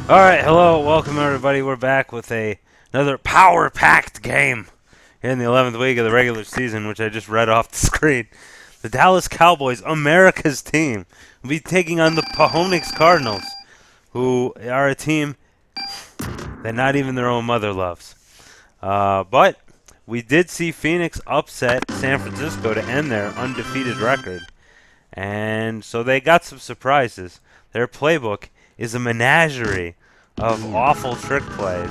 Alright, hello, welcome everybody. We're back with another power-packed game here in the 11th week of the regular season, which I just read off the screen. The Dallas Cowboys, America's team, will be taking on the Pahonix Cardinals, who are a team that not even their own mother loves. But we did see Phoenix upset San Francisco to end their undefeated record, and so they got some surprises. Their playbook is a menagerie of awful trick plays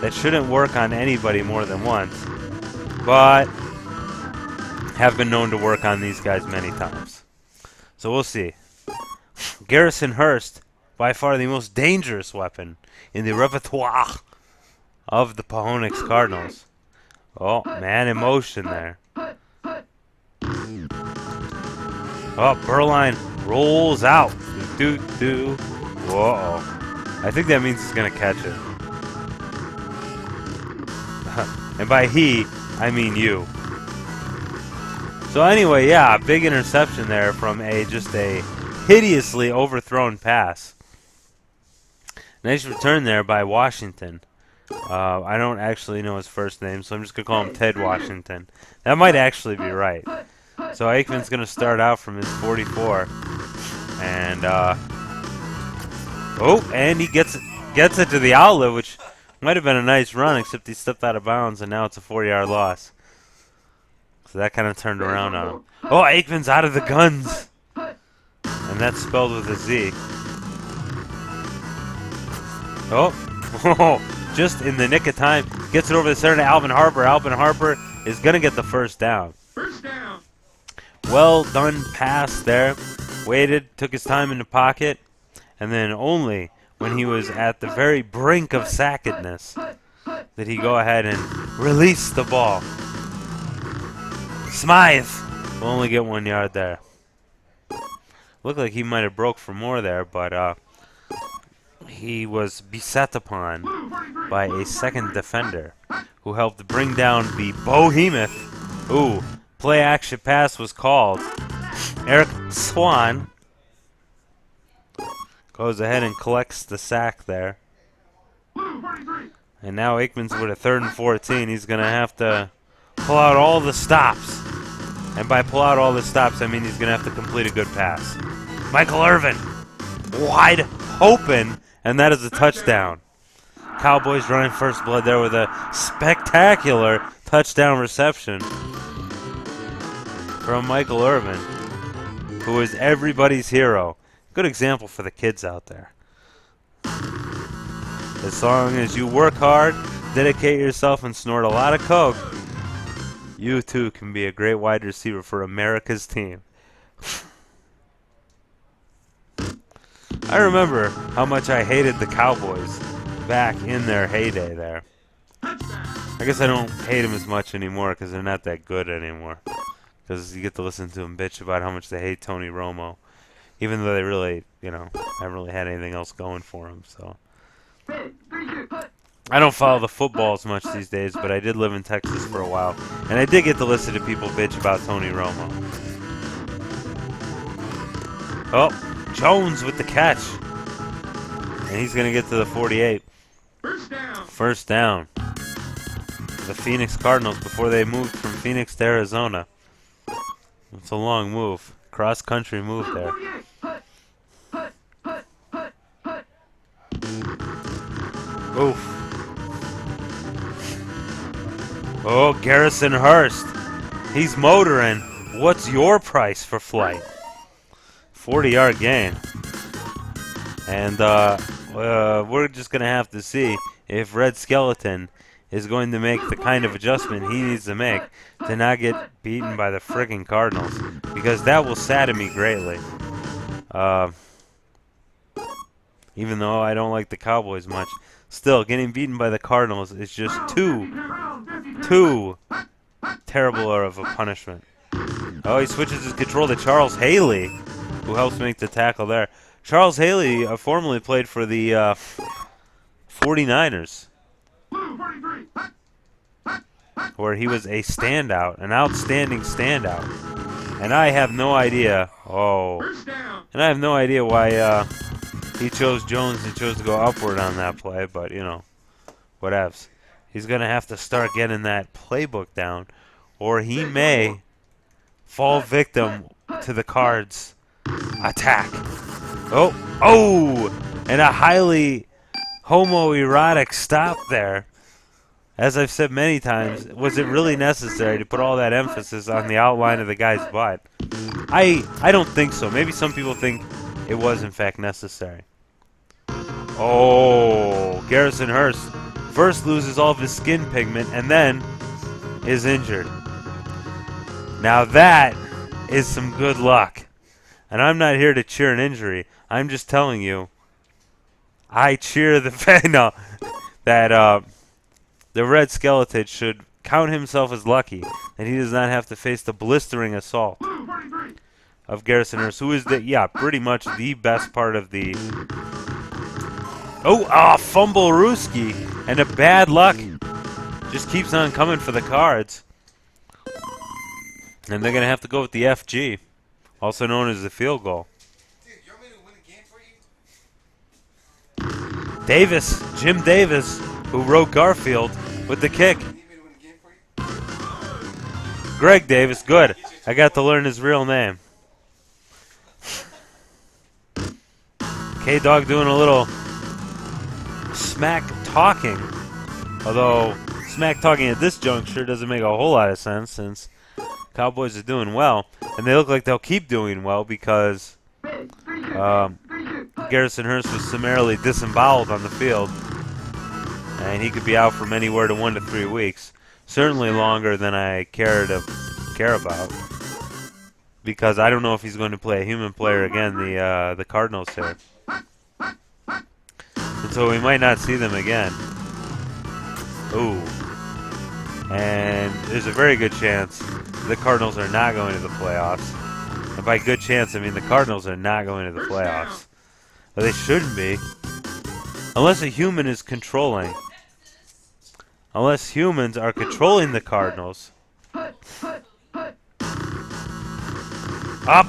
that shouldn't work on anybody more than once, but have been known to work on these guys many times. So we'll see. Garrison Hurst, by far the most dangerous weapon in the repertoire of the Pahonix Cardinals. Oh, man in motion there. Oh, Burline rolls out. Do. Whoa. I think that means he's going to catch it. And by he, I mean you. So anyway, yeah, big interception there from just a hideously overthrown pass. Nice return there by Washington. I don't actually know his first name, so I'm just going to call him Ted Washington. That might actually be right. So Aikman's going to start out from his 44. And, and he gets it to the outlet, which might have been a nice run, except he stepped out of bounds, and now it's a 4-yard loss. So that kind of turned around on him. Oh, Aikman's out of the guns. And that's spelled with a Z. Oh, just in the nick of time. Gets it over the center to Alvin Harper. Alvin Harper is going to get the first down. First down. Well done pass there. Waited, took his time in the pocket, and then only when he was at the very brink of sackedness did he go ahead and release the ball. Smythe will only get 1 yard there. Looked like he might have broke for more there, but he was beset upon by a second defender who helped bring down the behemoth. Ooh, play action pass was called. Eric Swan goes ahead and collects the sack there. And now Aikman's with a 3rd and 14. He's going to have to pull out all the stops. And by pull out all the stops, I mean he's going to have to complete a good pass. Michael Irvin, wide open, and that is a touchdown. Cowboys running first blood there with a spectacular touchdown reception from Michael Irvin, who is everybody's hero. Good example for the kids out there. As long as you work hard, dedicate yourself, and snort a lot of coke, you too can be a great wide receiver for America's team. I remember how much I hated the Cowboys back in their heyday there. I guess I don't hate them as much anymore because they're not that good anymore. Because you get to listen to them bitch about how much they hate Tony Romo. Even though they really, haven't really had anything else going for them. So I don't follow the football as much these days, but I did live in Texas for a while. And I did get to listen to people bitch about Tony Romo. Oh, Jones with the catch. And he's going to get to the 48. First down. The Phoenix Cardinals before they moved from Phoenix to Arizona. It's a long move. Cross-country move there. Oof. Oh, Garrison Hurst. He's motoring. What's your price for flight? 40-yard gain. And we're just going to have to see if Red Skeleton is going to make the kind of adjustment he needs to make to not get beaten by the friggin' Cardinals, because that will sadden me greatly. Even though I don't like the Cowboys much, still, getting beaten by the Cardinals is just too terrible of a punishment. Oh, he switches his control to Charles Haley, who helps make the tackle there. Charles Haley formerly played for the 49ers, where he was a standout, an outstanding standout. And I have no idea. Oh. And I have no idea why He chose Jones. He chose to go upward on that play, but, you know, whatevs. He's going to have to start getting that playbook down, or he may fall victim to the Cards' attack. Oh, and a highly homoerotic stop there. As I've said many times, was it really necessary to put all that emphasis on the outline of the guy's butt? I don't think so. Maybe some people think it was in fact necessary. Oh, Garrison Hurst first loses all of his skin pigment and then is injured. Now that is some good luck. And I'm not here to cheer an injury. I'm just telling you, I cheer the fact that the Red Skeleton should count himself as lucky that he does not have to face the blistering assault of Garrison Hurst, who is pretty much the best part of the... fumble Ruski, and a bad luck just keeps on coming for the Cards. And they're going to have to go with the FG, also known as the field goal. Dude, you want me to win a game for you? Davis, Jim Davis, who wrote Garfield, with the kick. You need me to win a game for you? Greg Davis, good. I got to learn his real name. K-Dog doing a little smack talking. Although, smack talking at this juncture doesn't make a whole lot of sense since Cowboys are doing well. And they look like they'll keep doing well because Garrison Hurst was summarily disemboweled on the field. And he could be out from anywhere to 1 to 3 weeks. Certainly longer than I care about. Because I don't know if he's going to play a human player again, the Cardinals here. And so we might not see them again. Ooh. And there's a very good chance the Cardinals are not going to the playoffs. And by good chance, I mean the Cardinals are not going to the playoffs. But they shouldn't be. Unless a human is controlling. Unless humans are controlling the Cardinals. Up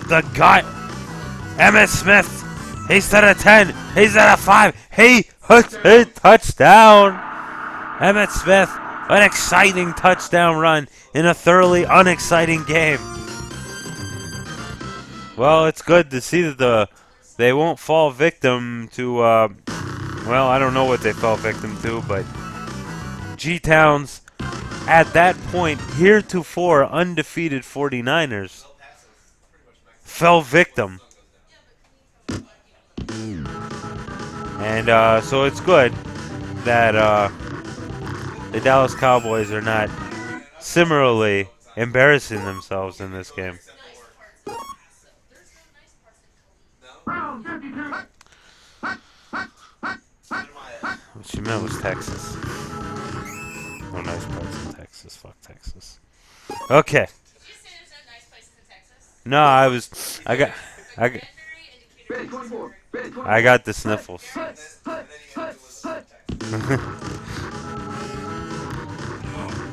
the gut. Emmitt Smith. He's at a 10. He's at a 5. He hooks a touchdown. Emmitt Smith. An exciting touchdown run in a thoroughly unexciting game. Well, it's good to see that they won't fall victim to, well, I don't know what they fell victim to, but G-Town's, at that point, heretofore undefeated 49ers fell victim. And so it's good that the Dallas Cowboys are not similarly embarrassing themselves in this game. What she meant was Texas. No nice parts in Texas. Fuck Texas. Okay. Did you say there's no nice places in Texas? No, I got the sniffles.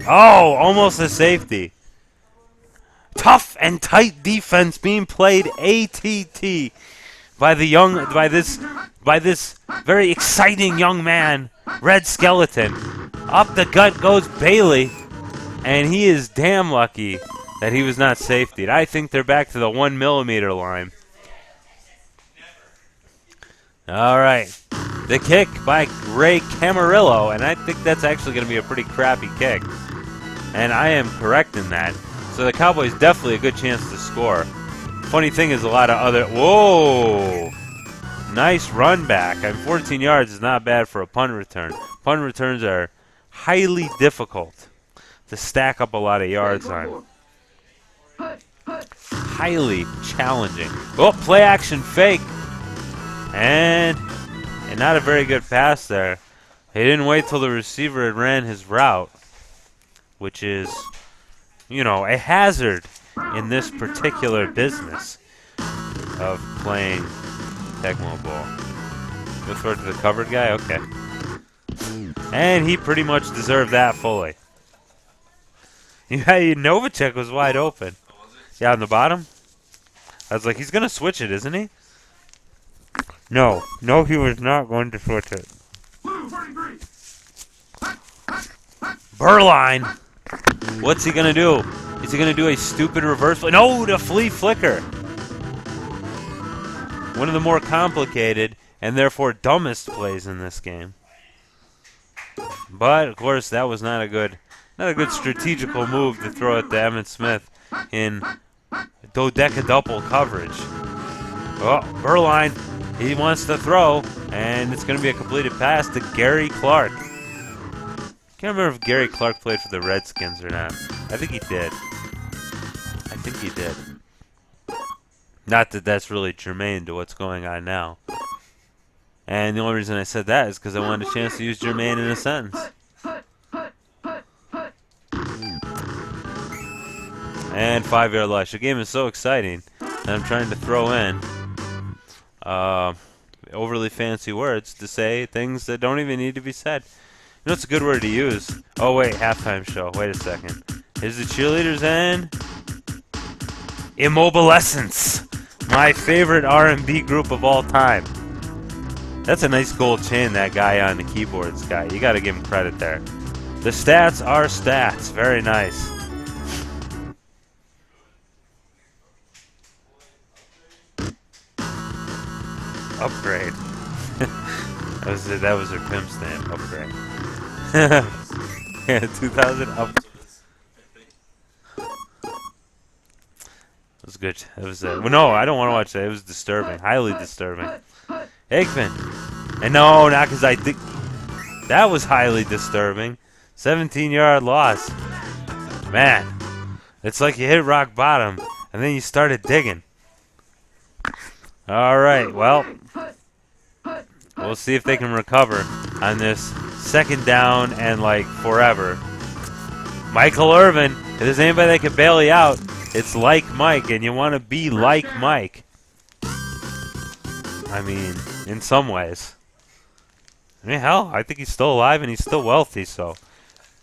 Oh, almost a safety. Tough and tight defense being played ATT by this very exciting young man, Red Skeleton. Up the gut goes Bailey, and he is damn lucky that he was not safetied. I think they're back to the 1 millimeter line. All right. The kick by Ray Camarillo, and I think that's actually going to be a pretty crappy kick. And I am correct in that. So the Cowboys definitely a good chance to score. Funny thing is a lot of other... Whoa! Nice run back. And 14 yards is not bad for a punt return. Punt returns are highly difficult to stack up a lot of yards on. Highly challenging. Oh, play action fake. And not a very good pass there. He didn't wait till the receiver had ran his route, which is, you know, a hazard in this particular business of playing Tecmo ball. Go throw it to the covered guy? Okay. And he pretty much deserved that fully. Yeah, Novacek was wide open. Yeah, on the bottom. I was like, he's going to switch it, isn't he? No, he was not going to switch it. Burline! What's he going to do? Is he going to do a stupid reverse flip? No, the flea flicker! One of the more complicated and therefore dumbest plays in this game. But, of course, that was not a good strategical move to throw it to Emmitt Smith in dodecaduple coverage. Oh, Burline, he wants to throw, and it's going to be a completed pass to Gary Clark. Can't remember if Gary Clark played for the Redskins or not. I think he did. Not that that's really germane to what's going on now. And the only reason I said that is because I wanted a chance to use germane in a sentence. And 5-yard launch. The game is so exciting that I'm trying to throw in overly fancy words to say things that don't even need to be said. You know what's a good word to use? Oh, wait, halftime show. Wait a second. Here's the cheerleaders and Immobilescence, my favorite R&B group of all time. That's a nice gold chain that guy on the keyboard's got. You got to give him credit there. The stats are stats. Very nice. Upgrade. that was her pimp's name. Upgrade. Yeah, 2000 up. It was good. It was well, no, I don't want to watch that. It was disturbing, highly disturbing. Aikman, and no, not because I think that was highly disturbing. 17-yard loss. Man, it's like you hit rock bottom and then you started digging. All right, well, we'll see if they can recover on this second down and like forever. Michael Irvin, if there's anybody that can bail you out, it's like Mike, and you want to be like Mike. I mean, in some ways. I mean, hell, I think he's still alive and he's still wealthy, so.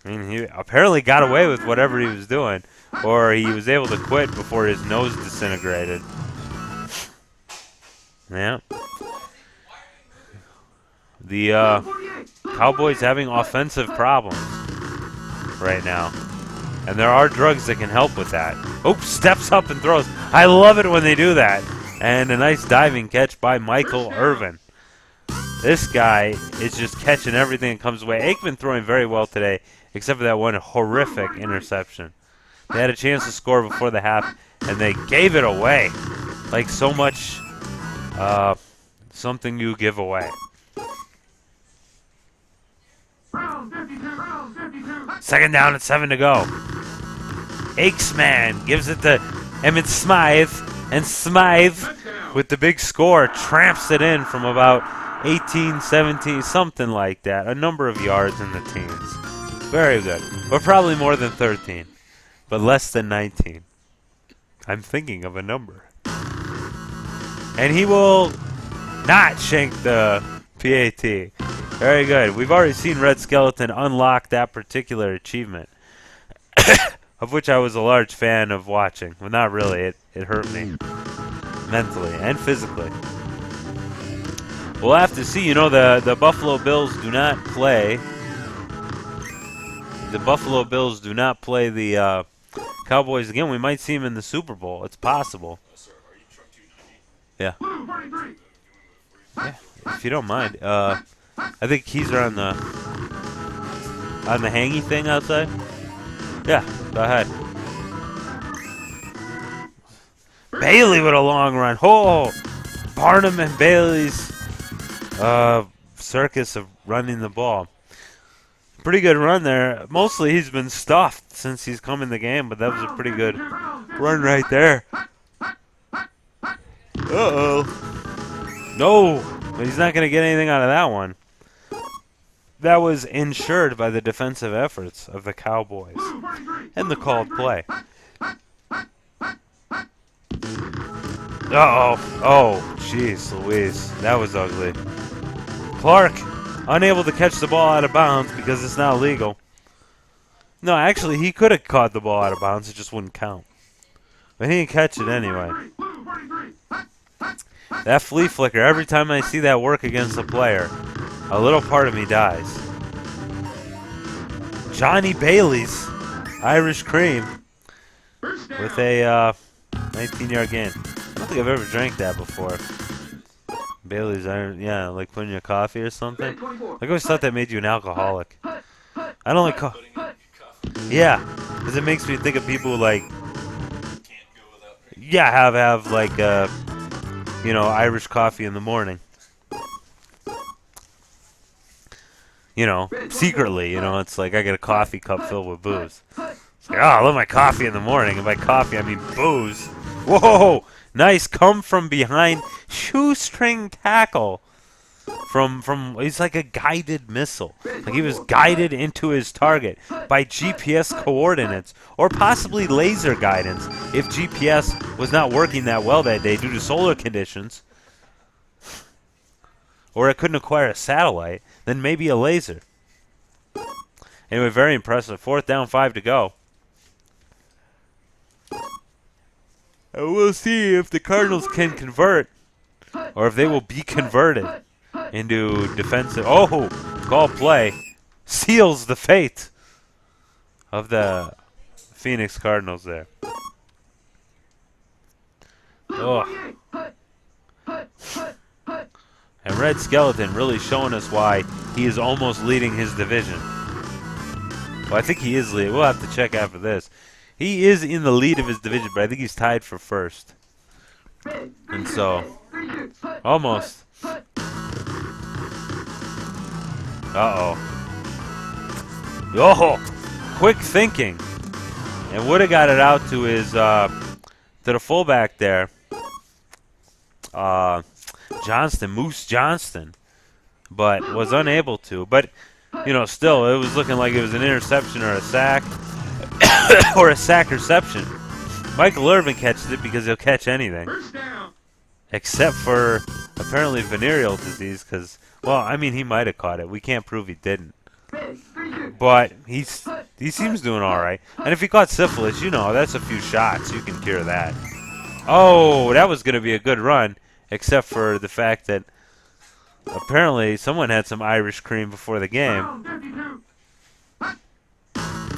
I mean, he apparently got away with whatever he was doing, or he was able to quit before his nose disintegrated. Yeah. The Cowboys having offensive problems right now. And there are drugs that can help with that. Oops, steps up and throws. I love it when they do that. And a nice diving catch by Michael Irvin. This guy is just catching everything that comes away. Aikman throwing very well today, except for that one horrific interception. They had a chance to score before the half, and they gave it away. Like so much something you give away. Second down and 7 to go. Aikman gives it to Emmitt Smythe, and Smythe, with the big score, tramps it in from about 18, 17, something like that. A number of yards in the teens. Very good. Or probably more than 13, but less than 19. I'm thinking of a number. And he will not shank the PAT. Very good. We've already seen Red Skeleton unlock that particular achievement, of which I was a large fan of watching. Well, not really. It hurt me mentally and physically. We'll have to see. You know, the Buffalo Bills do not play. The Buffalo Bills do not play the Cowboys again. We might see them in the Super Bowl. It's possible. Yeah. Yeah, if you don't mind. I think keys are on the hangy thing outside. Yeah, go ahead. Bailey with a long run. Oh, Barnum and Bailey's circus of running the ball. Pretty good run there. Mostly he's been stuffed since he's come in the game, but that was a pretty good run right there. Uh-oh. No, but he's not going to get anything out of that one. That was ensured by the defensive efforts of the Cowboys and the called play. Uh-oh. Oh, jeez Louise. That was ugly. Clark, unable to catch the ball out of bounds because it's not legal. No, actually, he could have caught the ball out of bounds. It just wouldn't count. But he didn't catch it anyway. That flea flicker, every time I see that work against a player, a little part of me dies. Johnny Bailey's Irish Cream with a 19-yard gain. I don't think I've ever drank that before. Bailey's Iron, yeah, like putting in your coffee or something. I always thought that made you an alcoholic. I don't like coffee. Yeah, because it makes me think of people who like, yeah, have like Irish coffee in the morning. Secretly, it's like I get a coffee cup filled with booze. It's like, oh, I love my coffee in the morning. And by coffee, I mean booze. Whoa! Nice come from behind shoestring tackle from he's like a guided missile. Like he was guided into his target by GPS coordinates or possibly laser guidance if GPS was not working that well that day due to solar conditions. Or it couldn't acquire a satellite, then maybe a laser. Anyway, very impressive. 4th down, 5 to go. And we'll see if the Cardinals can convert or if they will be converted into defensive. Oh, call play. Seals the fate of the Phoenix Cardinals there. Oh. And Red Skeleton really showing us why he is almost leading his division. Well, I think he is leading. We'll have to check after this. He is in the lead of his division, but I think he's tied for first. And so, almost. Uh-oh. Oh, quick thinking. And would have got it out to his, to the fullback there. Moose Johnston. But was unable to. But, still, it was looking like it was an interception or a sack. Or a sack reception. Michael Irvin catches it because he'll catch anything. Except for, apparently, venereal disease because, he might have caught it. We can't prove he didn't. But he seems doing all right. And if he caught syphilis, that's a few shots. You can cure that. Oh, that was going to be a good run. Except for the fact that apparently someone had some Irish cream before the game.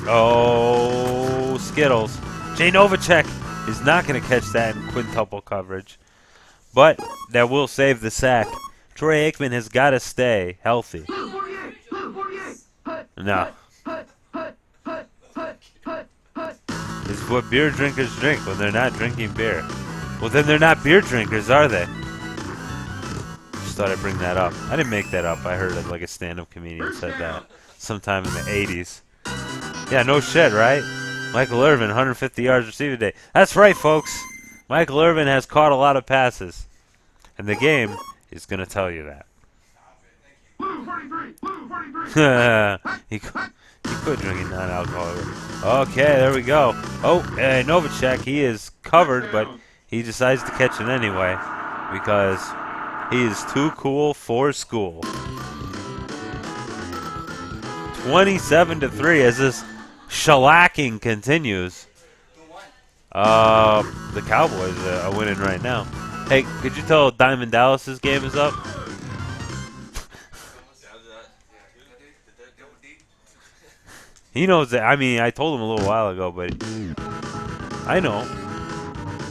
Oh, Skittles. Jay Novacek is not going to catch that in quintuple coverage. But that will save the sack. Troy Aikman has got to stay healthy. No. This is what beer drinkers drink when they're not drinking beer. Well, then they're not beer drinkers, are they? Just thought I'd bring that up. I didn't make that up. I heard it like a stand-up comedian said that sometime in the 80s. Yeah, no shit, right? Michael Irvin, 150 yards receiving today. That's right, folks. Michael Irvin has caught a lot of passes. And the game is going to tell you that. He quit drinking non-alcoholic. Okay, there we go. Oh, Novacek, he is covered, but he decides to catch it anyway because he is too cool for school. 27-3 as this shellacking continues. The Cowboys are winning right now. Hey, could you tell Diamond Dallas's game is up? He knows that. I told him a little while ago, but I know.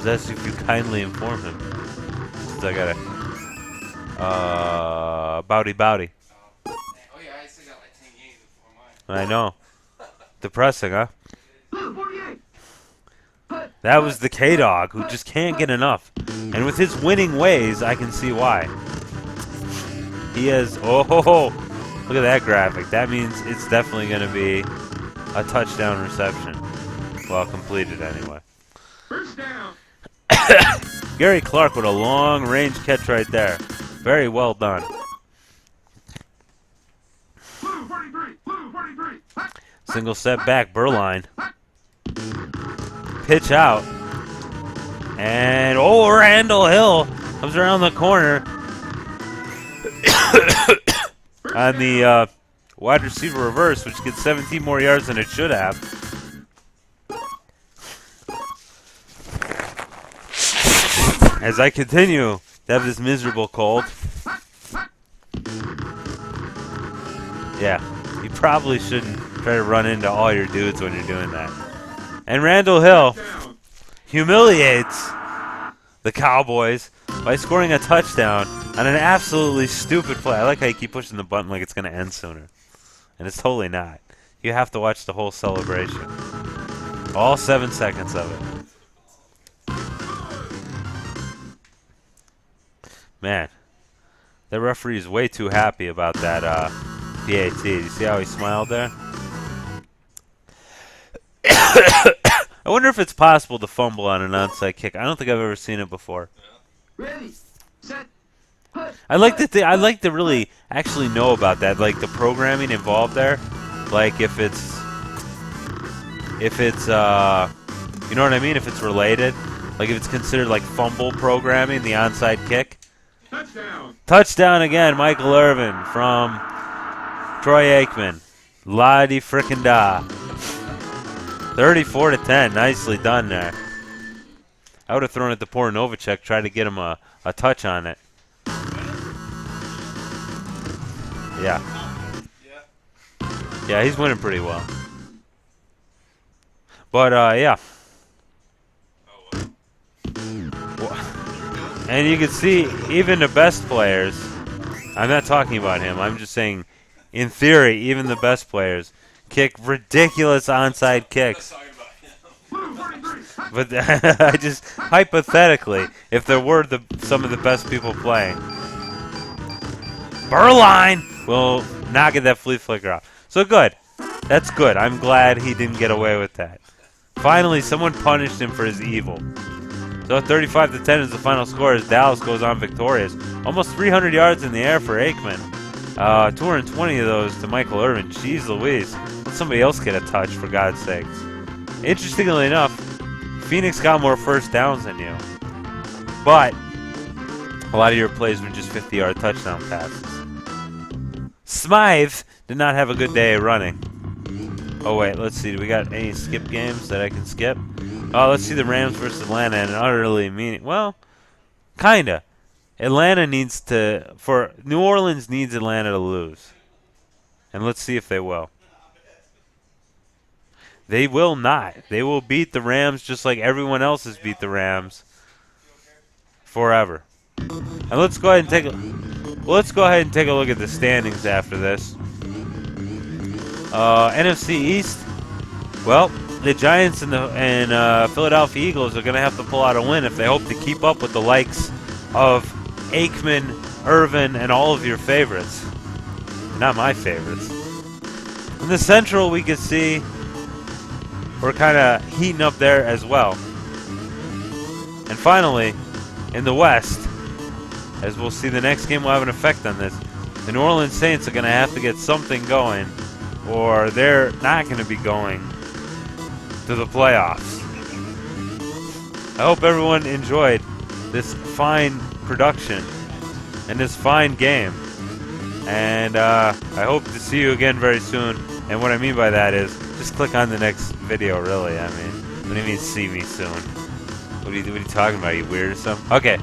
That's if you kindly inform him. So I gotta. Bowdy. Oh, yeah, I still got like 10 games before mine. I know. Depressing, huh? That was the K-Dog who just can't get enough. And with his winning ways, I can see why. He has... Oh, look at that graphic. That means it's definitely going to be a touchdown reception. Well, completed anyway. First down. Gary Clark with a long-range catch right there. Very well done. Blue 43. Single step back, Burline. Pitch out. And, Randall Hill comes around the corner. On the wide receiver reverse, which gets 17 more yards than it should have. As I continue to have this miserable cold. Yeah, you probably shouldn't try to run into all your dudes when you're doing that. And Randall Hill humiliates the Cowboys by scoring a touchdown on an absolutely stupid play. I like how you keep pushing the button like it's going to end sooner. And it's totally not. You have to watch the whole celebration. All 7 seconds of it. Man, the referee is way too happy about that PAT. You see how he smiled there? I wonder if it's possible to fumble on an onside kick. I don't think I've ever seen it before. Ready, set, I like to really actually know about that, like the programming involved there. Like if it's you know what I mean? If it's related, like if it's considered like fumble programming, the onside kick. touchdown. Touchdown again, Michael Irvin from Troy Aikman. La-di frickin' da. 34-10. Nicely done there. I would have thrown it to poor Novacek, tried to get him a touch on it. Yeah. Yeah, he's winning pretty well. But, yeah. And you can see even the best players, I'm not talking about him, I'm just saying, in theory, even the best players kick ridiculous onside kicks. But I just, hypothetically, if there were some of the best people playing, Burline will not get that flea flicker off. So good. That's good. I'm glad he didn't get away with that. Finally, someone punished him for his evil. So 35-10 is the final score as Dallas goes on victorious. Almost 300 yards in the air for Aikman. 220 of those to Michael Irvin. Jeez Louise. Let somebody else get a touch, for God's sakes. Interestingly enough, Phoenix got more first downs than you. But a lot of your plays were just 50-yard touchdown passes. Smythe did not have a good day running. Oh, wait. Let's see. Do we got any skip games that I can skip? Oh, let's see the Rams versus Atlanta, and utterly meaning. Well, kinda. New Orleans needs Atlanta to lose, and let's see if they will. They will not. They will beat the Rams just like everyone else has beat the Rams forever. And let's go ahead and take a look at the standings after this. NFC East. Well, the Giants and Philadelphia Eagles are going to have to pull out a win if they hope to keep up with the likes of Aikman, Irvin, and all of your favorites. Not my favorites. In the Central, we can see we're kind of heating up there as well. And finally, in the West, as we'll see, the next game will have an effect on this. The New Orleans Saints are going to have to get something going, or they're not going to be going to the playoffs. I hope everyone enjoyed this fine production and this fine game. And I hope to see you again very soon. And what I mean by that is just click on the next video, really. I mean, what do you mean see me soon? What are you talking about? Are you weird or something? Okay.